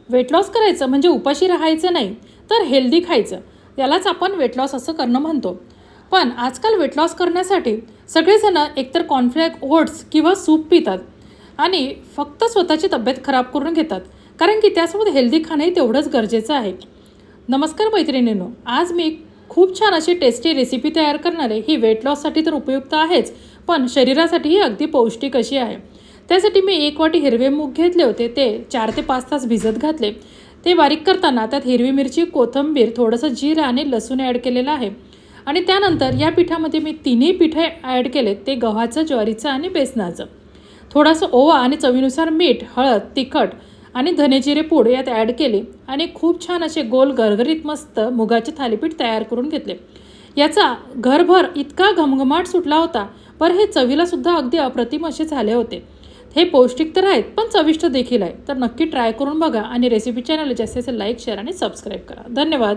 Weight loss करायचं म्हणजे उपाशी राहायचं नाही, तर हेल्दी खायचं. यालाच आपण वेट लॉस असं करणं म्हणतो. पण आजकाल वेट लॉस करण्यासाठी सगळेजण एकतर कॉर्नफ्लेक्स, ओट्स किंवा सूप पितात आणि फक्त स्वतःची तब्येत खराब करून घेतात, कारण की त्यासोबत हेल्दी खाणंही तेवढंच गरजेचं आहे. नमस्कार मैत्रिणींनो, आज मी खूप छान अशी टेस्टी रेसिपी तयार करणार आहे. ही वेट लॉससाठी तर उपयुक्त आहेच, पण शरीरासाठीही अगदी पौष्टिक अशी आहे. त्यासाठी मी 1 वाटी हिरवे मूग घेतले होते, ते 4 ते 5 तास भिजत घातले. ते बारीक करताना त्यात हिरवी मिरची, कोथिंबीर, थोडंसं जिरं आणि लसूण ॲड केलेलं आहे. आणि त्यानंतर या पिठामध्ये मी तिन्ही पिठे ॲड केलेत, ते गव्हाचं, ज्वारीचं आणि बेसनाचं. थोडासा ओवा आणि चवीनुसार मीठ, हळद, तिखट आणि धने-जिरे पूड यात ॲड केले आणि खूप छान असे गोल गरगरीत मस्त मुगाचे थालीपीठ तयार करून घेतले. याचा घरभर इतका घमघमाट सुटला होता, पर हे चवीला सुद्धा अगदी अप्रतिम असे झाले होते. हे पौष्टिक तर आहेत, पण चविष्ट देखील आहे. तर नक्की ट्राय करून बघा आणि रेसिपी चॅनल जास्तीत जास्त लाईक, शेअर आणि सबस्क्राईब करा. धन्यवाद.